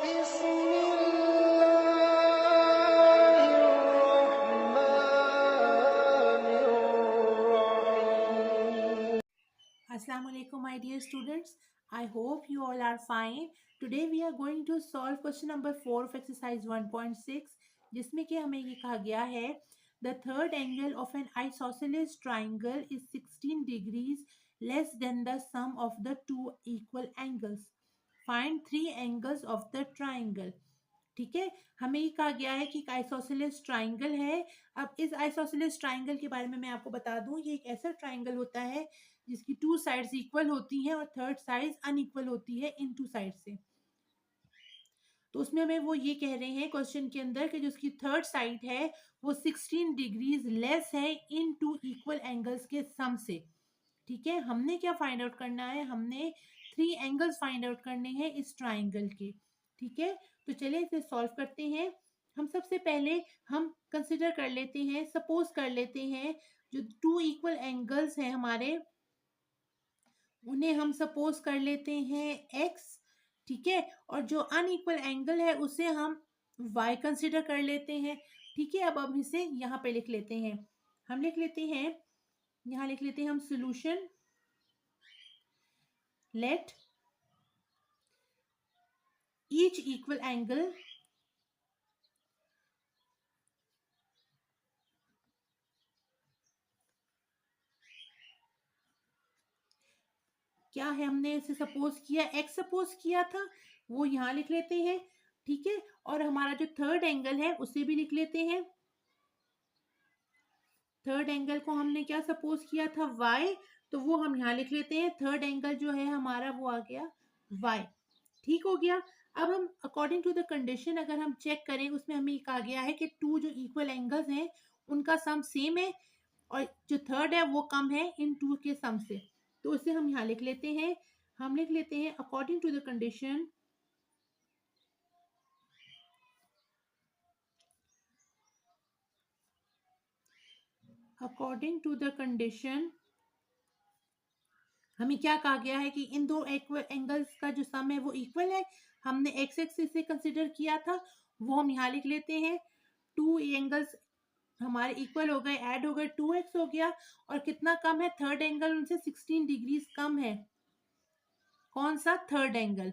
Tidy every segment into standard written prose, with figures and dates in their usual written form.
Assalamu alaikum, my dear students. I hope you all are fine. Today we are going to solve question number 4 of exercise 1.6, जिसमें कि हमें ये कहा गया है the third angle of an isosceles triangle is 16 degrees less than the sum of the two equal angles. Find three angles of the triangle. ठीक है, हमें ये कहा गया है कि एक आइसोसेलेस ट्राइंगल है। अब इस आइसोसेलेस ट्राइंगल के बारे में मैं आपको बता दूं, ये एक ऐसा ट्राइंगल होता है जिसकी टू साइड्स इक्वल होती हैं और थर्ड साइड अनइक्वल होती है इन टू साइड से। तो उसमें हमें वो ये कह रहे हैं क्वेश्चन के अंदर कि जो उसकी थर्ड साइड है वो 16 डिग्रीज लेस है इन टू इक्वल एंगल्स के सम से। ठीक है, हमने क्या फाइंड आउट करना है, हमने थ्री एंगल्स फाइंड आउट करने हैं इस ट्राइंगल के। ठीक है, तो चलिए इसे सॉल्व करते हैं। हम सबसे पहले हम कंसिडर कर लेते हैं, सपोज कर लेते हैं जो टू इक्वल एंगल्स हैं हमारे, उन्हें हम सपोज कर लेते हैं x। ठीक है, और जो अनइक्वल एंगल है उसे हम y कंसिडर कर लेते हैं। ठीक है, अब हम इसे यहाँ पे लिख लेते हैं। हम लिख लेते हैं, यहाँ लिख लेते हैं हम solution let each equal angle क्या है, हमने इसे सपोज किया, x सपोज किया था, वो यहाँ लिख लेते हैं। ठीक है, और हमारा जो थर्ड एंगल है उसे भी लिख लेते हैं। थर्ड एंगल को हमने क्या सपोज किया था, y, तो वो हम यहाँ लिख लेते हैं। थर्ड एंगल जो है हमारा वो आ गया y। ठीक हो गया। अब हम अकॉर्डिंग टू द कंडीशन अगर हम चेक करें, उसमें हमें कहा गया है कि टू जो इक्वल एंगल्स हैं उनका सम सेम है और जो थर्ड है वो कम है इन टू के सम से। तो उसे हम यहाँ लिख लेते हैं। हम लिख लेते हैं अकॉर्डिंग टू द कंडीशन हमें क्या कहा गया है कि इन दो एंगल्स का जो सम है वो इक्वल है। हमने एक्स एक्सिस से कंसिडर किया था, वो हम यहाँ लिख लेते हैं। टू एंगल्स हमारे इक्वल हो गए, ऐड हो गए, 2x हो गया। और कितना कम है, थर्ड एंगल उनसे 16 डिग्रीज कम है। कौन सा, थर्ड एंगल।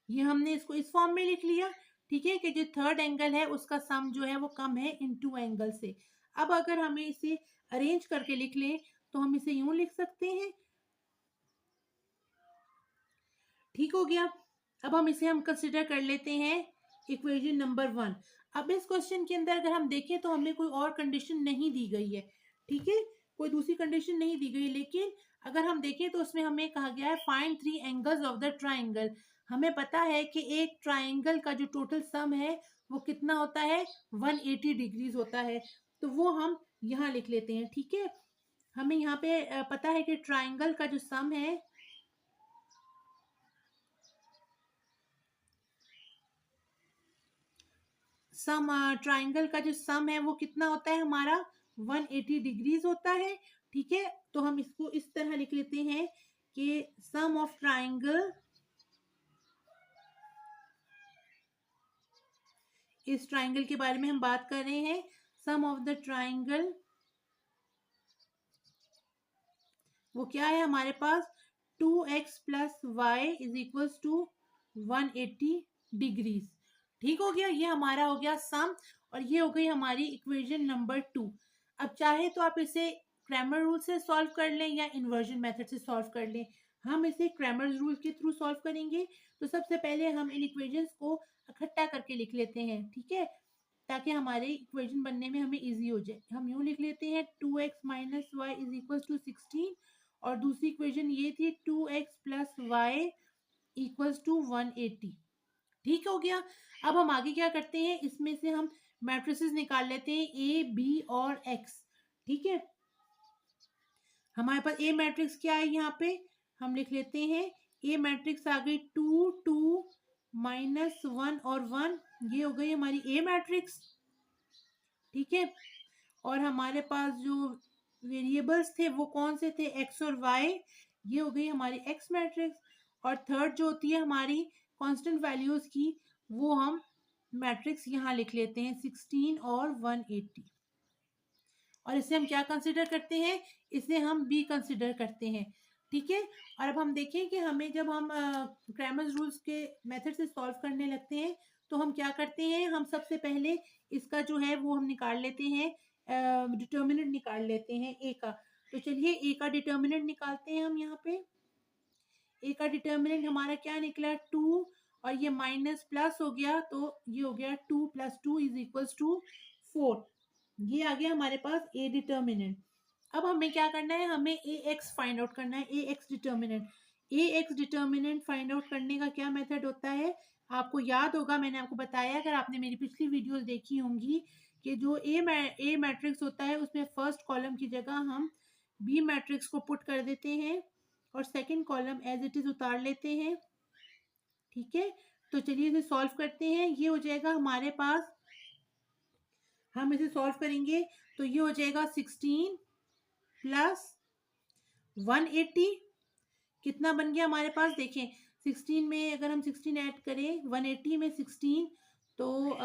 ये हमने इसको इस फॉर्म में लिख लिया। ठीक है, कि जो थर्ड एंगल है उसका सम जो है वो कम है इन टू एंगल से। अब अगर हमें इसे अरेंज करके लिख लें तो हम इसे यूं लिख सकते हैं। ठीक हो गया। अब हम इसे कंसिडर कर लेते हैं इक्वेशन नंबर 1। अब इस क्वेश्चन के अंदर अगर हम देखें तो हमें कोई और कंडीशन नहीं दी गई है। ठीक है, कोई दूसरी कंडीशन नहीं दी गई, लेकिन अगर हम देखें तो उसमें हमें कहा गया है find three angles of the triangle. हमें पता है कि एक ट्राइंगल का जो टोटल सम है वो कितना होता है, 180 डिग्रीज होता है। तो वो हम यहाँ लिख लेते हैं। ठीक है, हमें यहाँ पे पता है कि ट्राइंगल का जो सम है, सम ट्राइंगल का जो सम है वो कितना होता है हमारा, 180 डिग्रीज होता है। ठीक है, तो हम इसको इस तरह लिख लेते हैं कि सम ऑफ ट्राइंगल, इस ट्राइंगल के बारे में हम बात कर रहे हैं, सम ऑफ द ट्राइंगल वो क्या है हमारे पास, 2x plus y is equals to 180 degrees. ठीक हो गया, ये हमारा हो गया सम और ये हो गई हमारी इक्वेशन नंबर 2। अब चाहे तो आप इसे क्रैमर रूल से सॉल्व कर लें या इन्वर्जन मेथड से सॉल्व कर लें। हम इसे क्रैमर रूल के थ्रू सॉल्व करेंगे। तो सबसे पहले हम इन इक्वेशंस को इकट्ठा करके लिख लेते हैं। ठीक है, ताकि हमारे इक्वेशन बनने में हमें इजी हो जाए। हम यूं लिख लेते हैं 2x minus y is equal to 16 और दूसरी इक्वेशन ये थी 2x plus Y equals to 180। ठीक हो गया। अब हम आगे क्या करते हैं, इसमें से हम मैट्रिसेस निकाल लेते हैं ए बी और एक्स। ठीक है, हमारे पास ए मैट्रिक्स क्या है, यहाँ पे हम लिख लेते हैं ए मैट्रिक्स आ गई 2 2 माइनस 1 और 1, ये हो गई हमारी ए मैट्रिक्स। ठीक है, और हमारे पास जो वेरिएबल्स थे वो कौन से थे, एक्स और वाई, ये हो गई हमारी एक्स मैट्रिक्स। और थर्ड जो होती है हमारी कांस्टेंट वैल्यूज की, वो हम मैट्रिक्स यहाँ लिख लेते हैं 16 और 180। और इसे हम क्या कंसिडर करते हैं, इसे हम बी कंसिडर करते हैं। ठीक है, और अब हम देखें कि हमें जब हम क्रैमर्स रूल्स के मेथड से सॉल्व करने लगते हैं तो हम क्या करते हैं, हम सबसे पहले इसका जो है वो हम निकाल लेते हैं, डिटर्मिनेंट निकाल लेते हैं ए का। तो चलिए ए का डिटर्मिनेंट निकालते हैं हम यहाँ पे। ए का डिटर्मिनेंट हमारा क्या निकला, 2, और ये माइनस प्लस हो गया तो ये हो गया 2 + 2 = 4। ये आ गया हमारे पास ए डिटर्मिनेंट। अब हमें क्या करना है, हमें ए एक्स फाइंड आउट करना है, ए एक्स डिटर्मिनेंट। ए एक्स डिटर्मिनेंट फाइंड आउट करने का क्या मेथड होता है, आपको याद होगा, मैंने आपको बताया, अगर आपने मेरी पिछली वीडियोस देखी होंगी, कि जो ए मैट्रिक्स होता है उसमें फर्स्ट कॉलम की जगह हम बी मैट्रिक्स को पुट कर देते हैं और second column as it is उतार लेते हैं। ठीक है, तो चलिए इसे सॉल्व करते हैं। ये हो जाएगा हमारे पास, हम इसे सॉल्व करेंगे तो ये हो जाएगा 16 + 180। कितना बन गया हमारे पास, देखें 16 में अगर हम 16 ऐड करें 180 में 16, तो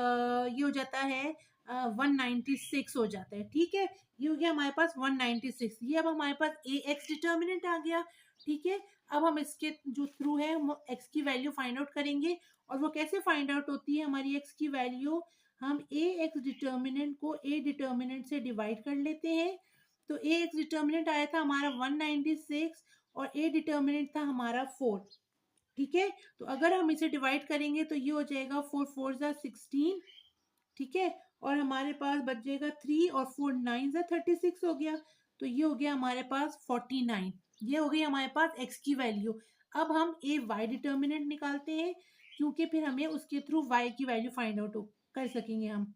ये हो जाता है 196 हो जाता है। ठीक है, ये हो गया हमारे पास 196। ये अब हमारे पास ए एक्स डिटर्मिनेंट आ गया। ठीक है, अब हम इसके जो थ्रू है हम एक्स की वैल्यू फाइंड आउट करेंगे। और वो कैसे फाइंड आउट होती है हमारी एक्स की वैल्यू, हम ए एक्स डिटर्मिनेंट को ए डिटर्मिनेंट से डिवाइड कर लेते हैं। तो ए एक्स डिटर्मिनेंट आया था हमारा 196 और ए डिटर्मिनेंट था हमारा 4। ठीक है, तो अगर हम इसे डिवाइड करेंगे तो ये हो जाएगा 4 4 = 16। ठीक है, और हमारे पास बच जाएगा 3 और 4 9 = 36 हो गया। तो ये हो गया हमारे पास 49। ये हो गई हमारे पास एक्स की वैल्यू। अब हम ए वाई डिटर्मिनेंट निकालते हैं, क्योंकि फिर हमें उसके थ्रू वाई की वैल्यू फाइंड आउट कर सकेंगे हम।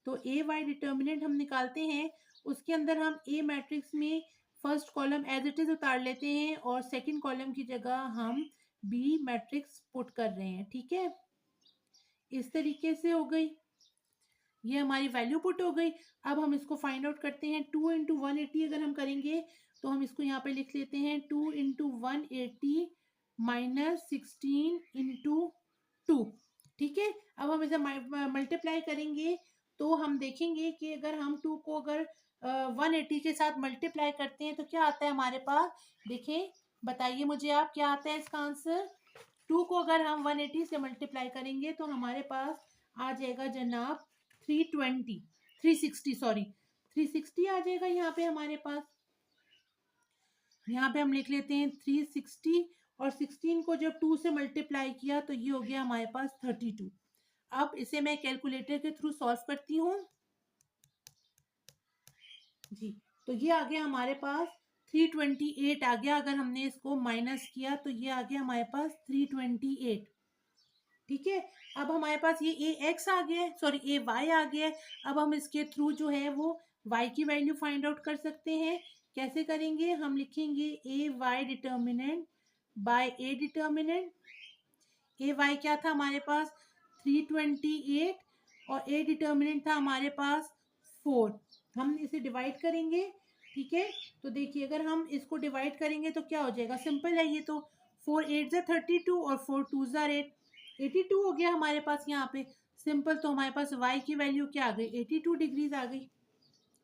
तो ए वाई डिटर्मिनेंट हम निकालते हैं, उसके अंदर हम ए मैट्रिक्स में first column as it is उतार लेते हैं और सेकंड कॉलम की जगह हम बी मैट्रिक्स पुट कर रहे हैं। ठीक है, इस तरीके से हो गई, ये हमारी वैल्यू पुट हो गई। अब हम इसको फाइंड आउट करते हैं। 2 × 180 अगर हम करेंगे तो हम इसको यहाँ पे लिख लेते हैं 2 × 180 - 16 × 2। ठीक है, अब हम इसे मल्टीप्लाई करेंगे तो हम देखेंगे कि अगर हम 2 को अगर 180 के साथ मल्टीप्लाई करते हैं तो क्या आता है हमारे पास, देखें, बताइए मुझे आप, क्या आता है इसका आंसर। 2 को अगर हम 180 से मल्टीप्लाई करेंगे तो हमारे पास आ जाएगा जनाब 320 360 सॉरी 360 आ जाएगा यहाँ पे हमारे पास। यहाँ पे हम लिख लेते हैं 360 और 16 को जब 2 से मल्टीप्लाई किया तो ये हो गया हमारे पास 32। अब इसे मैं कैलकुलेटर के थ्रू सॉल्व करती हूँ जी। तो ये आ गया हमारे पास 328 आ गया। अगर हमने इसको माइनस किया तो ये आ गया हमारे पास 328। ठीक है, अब हमारे पास ये ए एक्स आ गया है, सॉरी ए वाई आ गया है। अब हम इसके थ्रू जो है वो वाई की वैल्यू फाइंड आउट कर सकते हैं। कैसे करेंगे, हम लिखेंगे A Y determinant by A determinant. A Y क्या था हमारे पास 328 और ए डिटर्मिनेंट था हमारे पास 4। हम इसे डिवाइड करेंगे। ठीक है, तो देखिए अगर हम इसको डिवाइड करेंगे तो क्या हो जाएगा, सिंपल है ये तो, 4 8 = 32 और 4 2 = 8, 82 हो गया हमारे पास यहाँ पे। सिंपल, तो हमारे पास y की वैल्यू क्या आ गई, 82 डिग्रीज आ गई।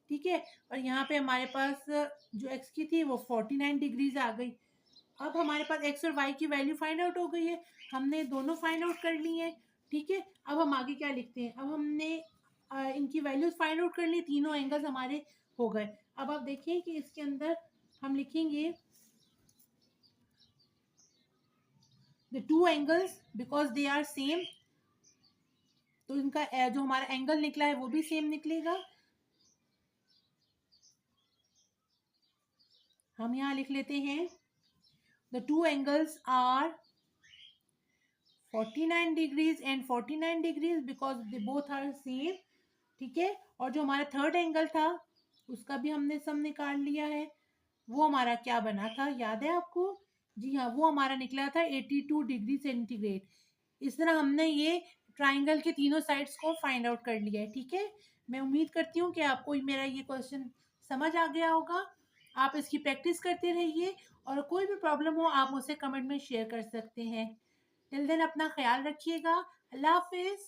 ठीक है, और यहाँ पे हमारे पास जो x की थी वो 49 डिग्रीज आ गई। अब हमारे पास x और y की वैल्यू फाइंड आउट हो गई है, हमने दोनों फाइंड आउट कर ली है। ठीक है, अब हम आगे क्या लिखते हैं, अब हमने इनकी वैल्यूज फाइंड आउट कर ली, तीनों एंगल्स हमारे हो गए। अब आप देखिए कि इसके अंदर हम लिखेंगे the two angles because they are same, तो इनका जो हमारा एंगल निकला है वो भी सेम निकलेगा। हम यहाँ लिख लेते हैं the two angles are 49 degrees and 49 degrees because they both are same। ठीक है, और जो हमारा थर्ड एंगल था उसका भी हमने सम निकाल लिया है। वो हमारा क्या बना था, याद है आपको, जी हाँ, वो हमारा निकला था 82 डिग्री सेंटीग्रेड। इस तरह हमने ये ट्राइंगल के तीनों साइड्स को फाइंड आउट कर लिया है। ठीक है, मैं उम्मीद करती हूँ कि आपको मेरा ये क्वेश्चन समझ आ गया होगा। आप इसकी प्रैक्टिस करते रहिए और कोई भी प्रॉब्लम हो आप मुझसे कमेंट में शेयर कर सकते हैं। टिल देन अपना ख्याल रखिएगा। अल्लाह हाफिज।